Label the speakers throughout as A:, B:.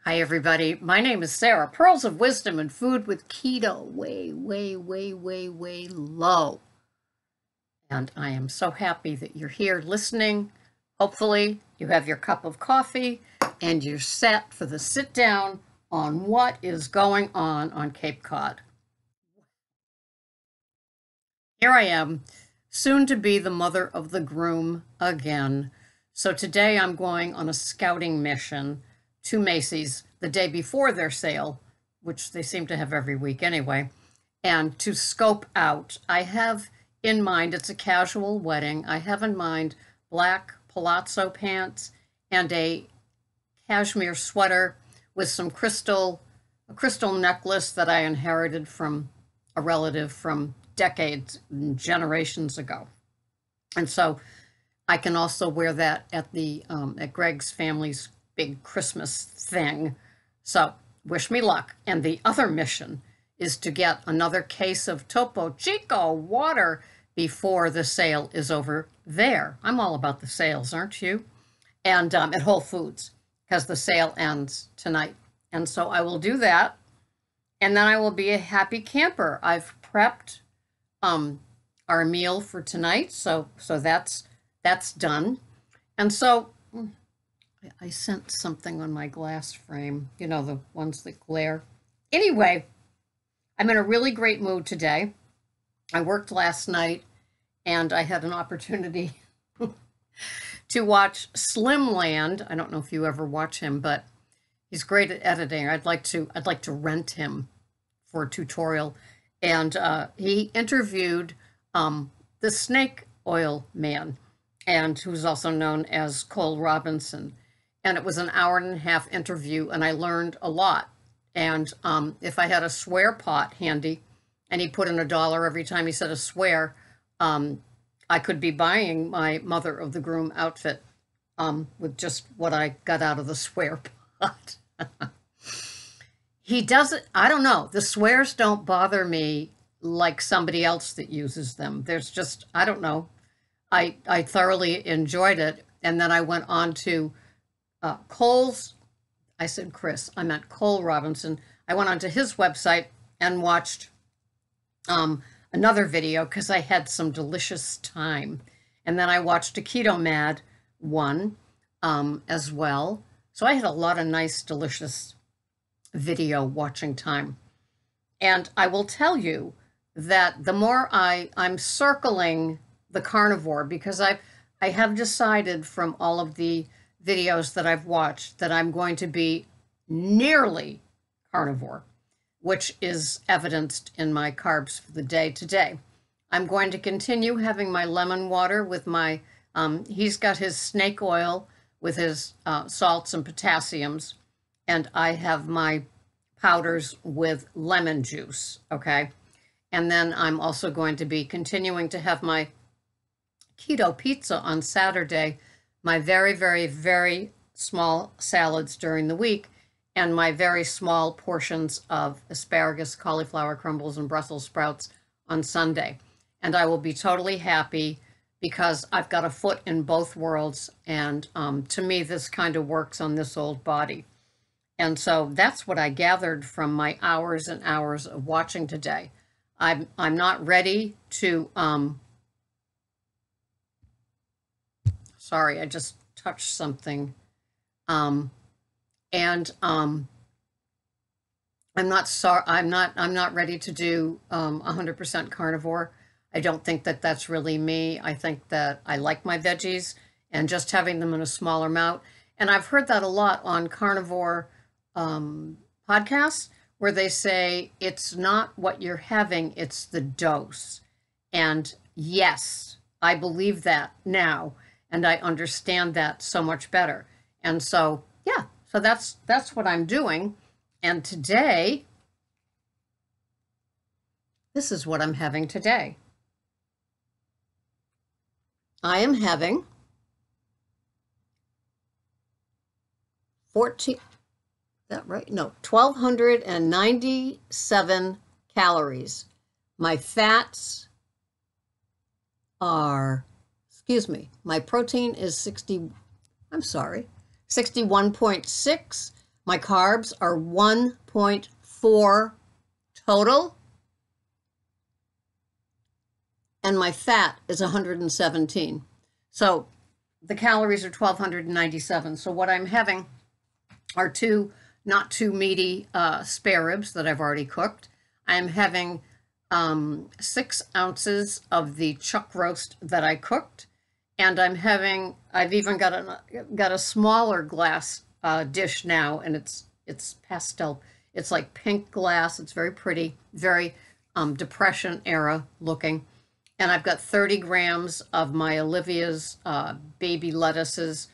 A: Hi, everybody. My name is Sarah. Pearls of Wisdom and Food with Keto. Way, way, way, way, way low. And I am so happy that you're here listening. Hopefully, you have your cup of coffee and you're set for the sit down on what is going on Cape Cod. Here I am, soon to be the mother of the groom again. So today I'm going on a scouting mission to Macy's the day before their sale, which they seem to have every week anyway, and to scope out. I have in mind, it's a casual wedding. I have in mind black palazzo pants and a cashmere sweater with some a crystal necklace that I inherited from a relative from decades and generations ago. And so I can also wear that at the at Greg's family's big Christmas thing. So wish me luck. And the other mission is to get another case of Topo Chico water before the sale is over there. I'm all about the sales, aren't you? And at Whole Foods, because the sale ends tonight. And so I will do that. And then I will be a happy camper. I've prepped our meal for tonight. So that's done. And so I sent something on my glass frame, you know, the ones that glare. Anyway, I'm in a really great mood today. I worked last night and I had an opportunity to watch Slimland. I don't know if you ever watch him, but he's great at editing. I'd like to rent him for a tutorial. And he interviewed the snake oil man, and who's also known as Cole Robinson. And it was an hour-and-a-half interview, and I learned a lot. And if I had a swear pot handy, and he put in $1 every time he said a swear, I could be buying my mother of the groom outfit with just what I got out of the swear pot. He doesn't, I don't know, the swears don't bother me like somebody else that uses them. There's just, I don't know. I thoroughly enjoyed it. And then I went on to Cole's, I said Chris, I meant Cole Robinson. I went onto his website and watched another video because I had some delicious time. And then I watched a Keto Mad one as well. So I had a lot of nice, delicious video watching time. And I will tell you that the more I'm circling the carnivore, because I have decided from all of the videos that I've watched that I'm going to be nearly carnivore, which is evidenced in my carbs for the day today. I'm going to continue having my lemon water with my, he's got his snake oil with his salts and potassiums, and I have my powders with lemon juice, okay? And then I'm also going to be continuing to have my keto pizza on Saturday, my very, very, very small salads during the week, and my very small portions of asparagus, cauliflower crumbles, and Brussels sprouts on Sunday. And I will be totally happy because I've got a foot in both worlds. And to me, this kind of works on this old body. And so that's what I gathered from my hours and hours of watching today. I'm not ready to, sorry, I just touched something. I'm not ready to do 100% carnivore. I don't think that that's really me. I think that I like my veggies and just having them in a smaller amount. And I've heard that a lot on carnivore podcasts where they say it's not what you're having, it's the dose. And yes, I believe that now, and I understand that so much better. And so, yeah, so that's what I'm doing. And today, this is what I'm having today. I am having 1,297 calories. My fats are, my protein is 61.6. My carbs are 1.4 total, and my fat is 117. So the calories are 1,297. So what I'm having are two not too meaty spare ribs that I've already cooked. I'm having 6 ounces of the chuck roast that I cooked, and I've even got a smaller glass dish now, and it's pastel. It's like pink glass. It's very pretty, very Depression era looking. And I've got 30 grams of my Olivia's baby lettuces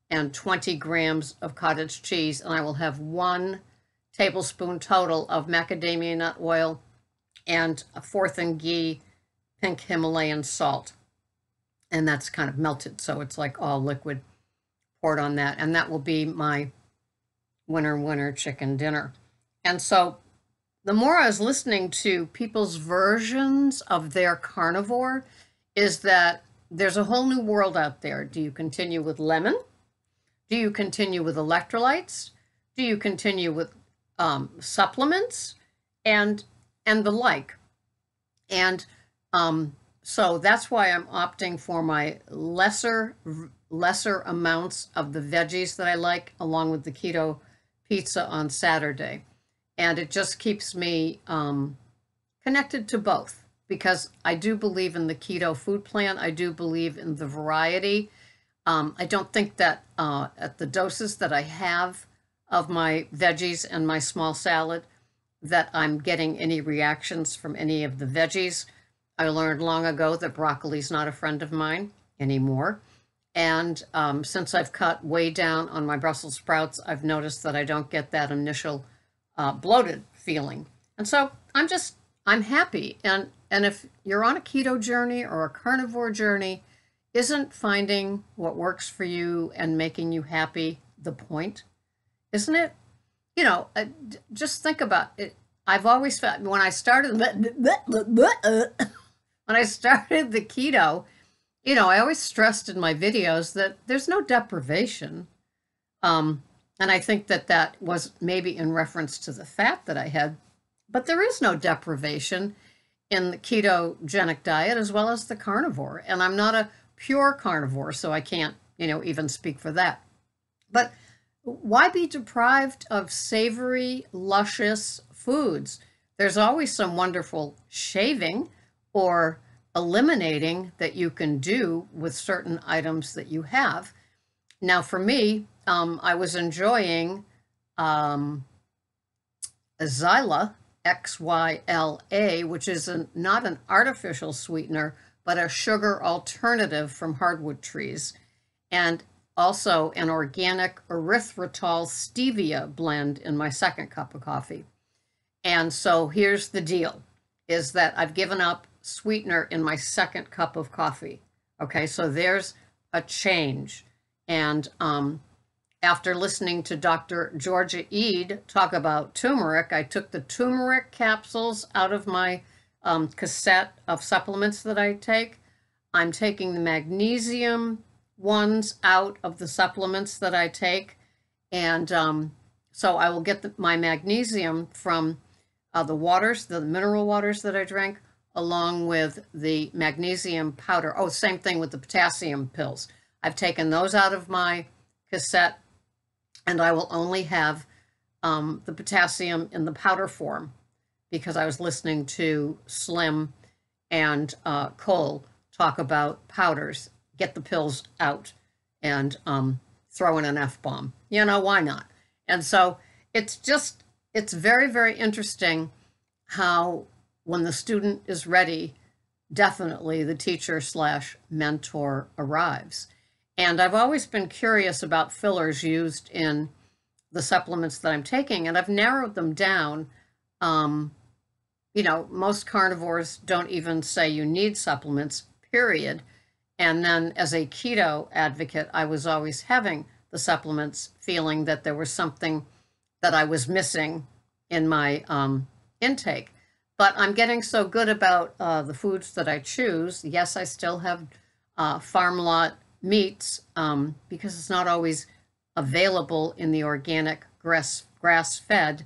A: and 20 grams of cottage cheese, and I will have 1 tablespoon total of macadamia nut oil and a 4th ghee pink Himalayan salt. And that's kind of melted, so it's like all liquid poured on that. And that will be my winter chicken dinner. And so the more I was listening to people's versions of their carnivore is that there's a whole new world out there. Do you continue with lemon? Do you continue with electrolytes? Do you continue with supplements and the like? And so that's why I'm opting for my lesser amounts of the veggies that I like, along with the keto pizza on Saturday. And it just keeps me connected to both, because I do believe in the keto food plan. I do believe in the variety. I don't think that at the doses that I have of my veggies and my small salad that I'm getting any reactions from any of the veggies. I learned long ago that broccoli is not a friend of mine anymore. And since I've cut way down on my Brussels sprouts, I've noticed that I don't get that initial bloated feeling. And so I'm happy. And if you're on a keto journey or a carnivore journey, isn't finding what works for you and making you happy the point? Isn't it? You know, just think about it. I've always felt when I started the keto, you know, I always stressed in my videos that there's no deprivation. And I think that was maybe in reference to the fat that I had, but there is no deprivation in the ketogenic diet as well as the carnivore. And I'm not a pure carnivore, so I can't, you know, even speak for that. But why be deprived of savory, luscious foods? There's always some wonderful shaving or eliminating that you can do with certain items that you have. Now, for me, I was enjoying Xyla, XYLA, which is not an artificial sweetener, but a sugar alternative from hardwood trees, and also an organic erythritol stevia blend in my second cup of coffee. And so here's the deal, is that I've given up sweetener in my second cup of coffee. Okay, so there's a change. And after listening to Dr. Georgia Eid talk about turmeric, I took the turmeric capsules out of my cassette of supplements that I take. I'm taking the magnesium ones out of the supplements that I take. And so I will get my magnesium from the waters, the mineral waters that I drink, along with the magnesium powder. Oh, same thing with the potassium pills. I've taken those out of my cassette, and I will only have the potassium in the powder form, because I was listening to Slim and Cole talk about powders. Get the pills out and throw in an F-bomb. You know, why not? And so it's very, very interesting how when the student is ready, definitely the teacher/mentor arrives. And I've always been curious about fillers used in the supplements that I'm taking, and I've narrowed them down. You know, most carnivores don't even say you need supplements, period. And then as a keto advocate, I was always having the supplements, feeling that there was something that I was missing in my intake. But I'm getting so good about the foods that I choose. Yes, I still have farm lot meats because it's not always available in the organic grass-fed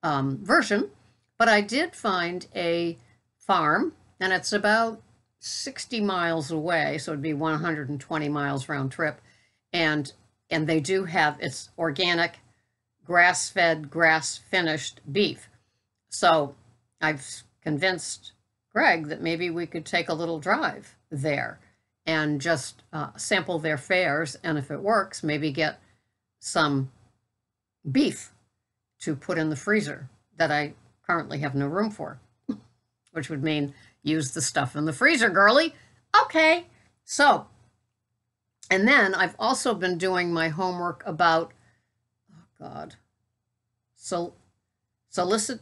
A: version. But I did find a farm, and it's about 60 miles away, so it'd be 120 miles round trip. And they do have, it's organic, grass-fed, grass-finished beef. So I've convinced Greg that maybe we could take a little drive there and just sample their fares, and if it works, maybe get some beef to put in the freezer that I currently have no room for, which would mean use the stuff in the freezer, girly. Okay. So, and then I've also been doing my homework about, oh God, solicitates,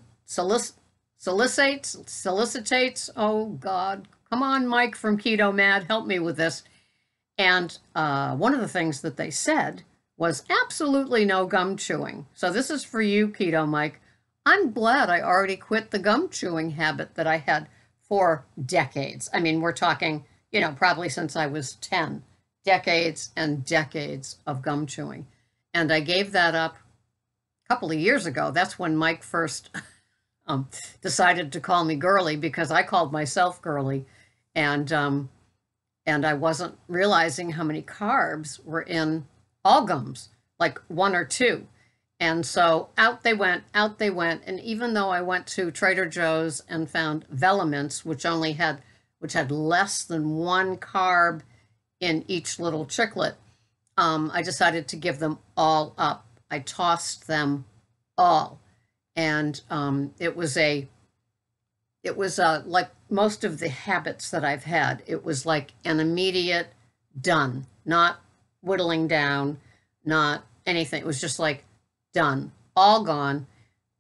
A: oh God, come on, Mike from Keto Mad, help me with this. And one of the things that they said was absolutely no gum chewing. So this is for you, Keto Mike. I'm glad I already quit the gum chewing habit that I had for decades. I mean, we're talking, probably since I was 10, decades and decades of gum chewing. And I gave that up a couple of years ago. That's when Mike first decided to call me girly, because I called myself girly. And I wasn't realizing how many carbs were in all gums, like 1 or 2. And so out they went. And even though I went to Trader Joe's and found Velements, which had less than 1 carb in each little chiclet, I decided to give them all up. I tossed them all. And it was like most of the habits that I've had, it was like an immediate done, not whittling down, not anything. It was just like done, all gone,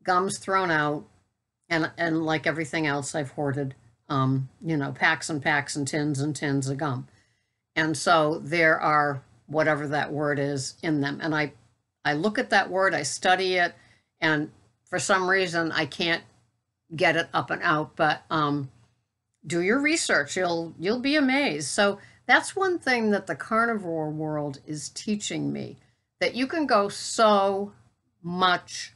A: gums thrown out, and like everything else I've hoarded, packs and packs and tins of gum. And so there are, whatever that word is, in them. And I look at that word, I study it, and for some reason I can't get it up and out, but do your research. You'll be amazed. So that's one thing that the carnivore world is teaching me, that you can go so much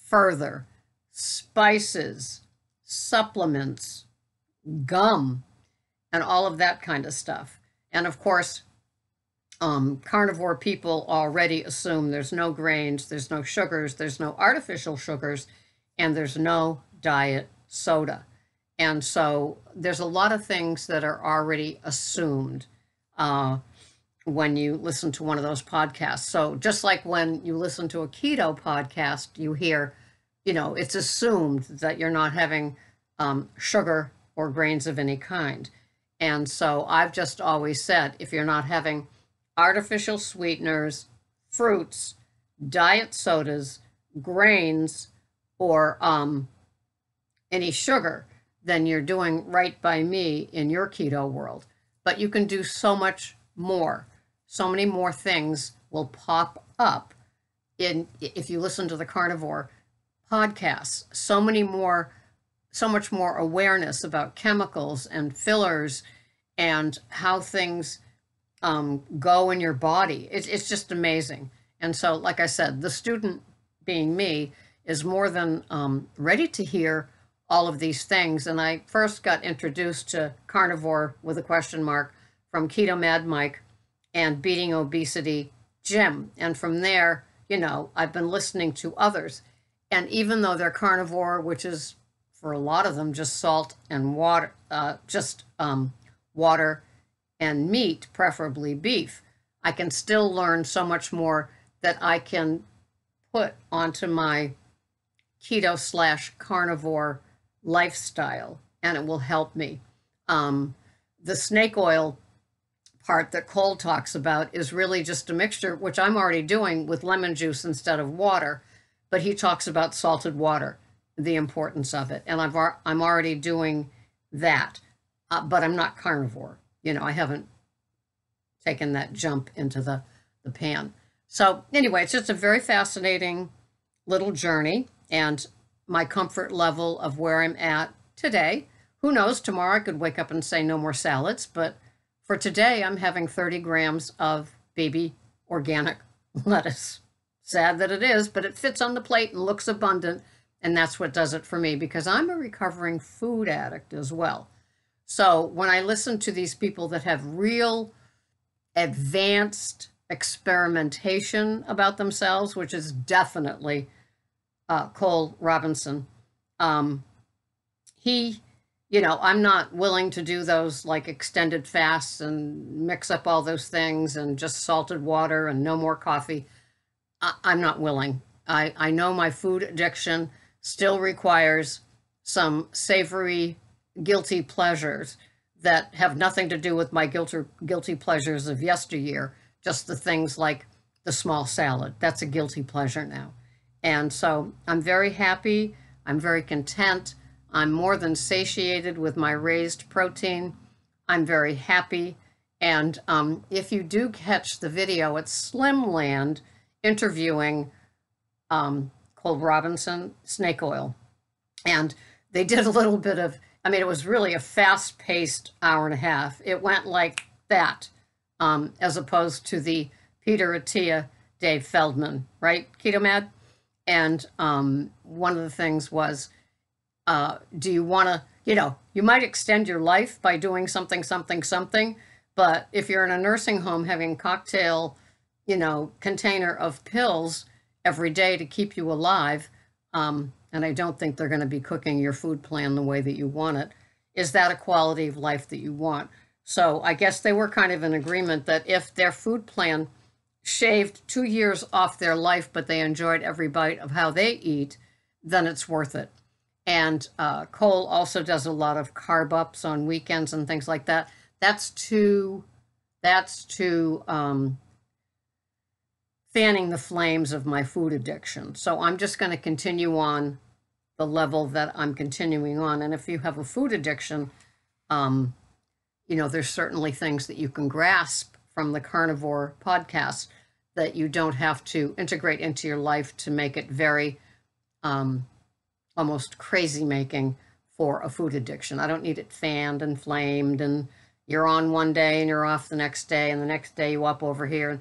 A: further. Spices, supplements, gum, and all of that kind of stuff. And of course, carnivore people already assume there's no grains, there's no sugars, there's no artificial sugars, and there's no diet soda. And so there's a lot of things that are already assumed when you listen to one of those podcasts. So just like when you listen to a keto podcast, you hear, it's assumed that you're not having sugar or grains of any kind. And so I've just always said, if you're not having artificial sweeteners, fruits, diet sodas, grains, or any sugar, then you're doing right by me in your keto world. But you can do so much more. So many more things will pop up if you listen to the carnivore podcasts. So much more awareness about chemicals and fillers and how things go in your body. It's just amazing. And so, like I said, the student, being me, is more than ready to hear all of these things. And I first got introduced to carnivore with a question mark from Keto Mad Mike and Beating Obesity Jim. And from there, I've been listening to others. And even though they're carnivore, which is for a lot of them just salt and water, water and meat, preferably beef, I can still learn so much more that I can put onto my keto/carnivore lifestyle, and it will help me. The snake oil part that Cole talks about is really just a mixture, which I'm already doing with lemon juice instead of water, but he talks about salted water, the importance of it, and I'm already doing that, but I'm not carnivore. I haven't taken that jump into the pan. So anyway, it's just a very fascinating little journey, and my comfort level of where I'm at today. Who knows, tomorrow I could wake up and say no more salads, but for today I'm having 30 grams of baby organic lettuce. Sad that it is, but it fits on the plate and looks abundant. And that's what does it for me, because I'm a recovering food addict as well. So when I listen to these people that have real advanced experimentation about themselves, which is definitely Cole Robinson, I'm not willing to do those like extended fasts and mix up all those things and just salted water and no more coffee. I'm not willing. I know my food addiction still requires some savory, guilty pleasures that have nothing to do with my guilty pleasures of yesteryear, just the things like the small salad. That's a guilty pleasure now. And so I'm very happy. I'm very content. I'm more than satiated with my raised protein. I'm very happy. And if you do catch the video, it's Slimland interviewing Cole Robinson, snake oil. And they did a little bit of, it was really a fast-paced hour and a half. It went like that, as opposed to the Peter Attia, Dave Feldman, right? Keto Mad? And one of the things was, do you want to, you might extend your life by doing something, but if you're in a nursing home having cocktail, container of pills every day to keep you alive, and I don't think they're going to be cooking your food plan the way that you want it, is that a quality of life that you want? So I guess they were kind of in agreement that if their food plan shaved 2 years off their life, but they enjoyed every bite of how they eat, then it's worth it. And Cole also does a lot of carb ups on weekends and things like that. That's too fanning the flames of my food addiction. So I'm just going to continue on the level that I'm continuing on. And if you have a food addiction, there's certainly things that you can grasp from the Carnivore podcast that you don't have to integrate into your life to make it very almost crazy making for a food addiction. I don't need it fanned and flamed and you're on one day and you're off the next day and the next day you up over here.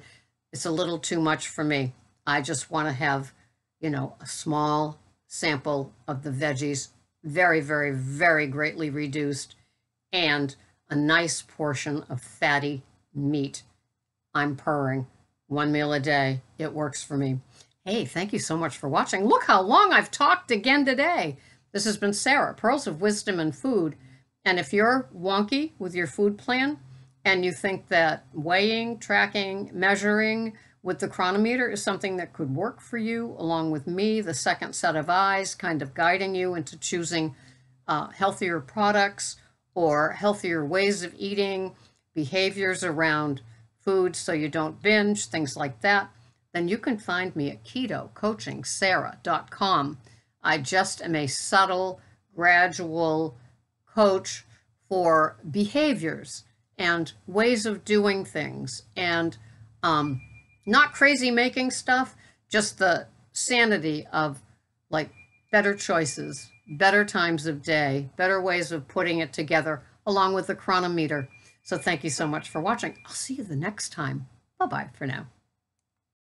A: It's a little too much for me. I just want to have, a small sample of the veggies, very, very, very greatly reduced, and a nice portion of fatty meat. I'm purring. One meal a day. It works for me. Hey, thank you so much for watching. Look how long I've talked again today. This has been Sarah, Pearls of Wisdom and Food. And if you're wonky with your food plan and you think that weighing, tracking, measuring with the chronometer is something that could work for you, along with me, the second set of eyes, kind of guiding you into choosing healthier products or healthier ways of eating, behaviors around food so you don't binge, things like that, then you can find me at ketocoachingsarah.com. I just am a subtle, gradual coach for behaviors and ways of doing things, and not crazy making stuff, just the sanity of like better choices, better times of day, better ways of putting it together, along with the chronometer. So thank you so much for watching. I'll see you the next time. Bye-bye for now.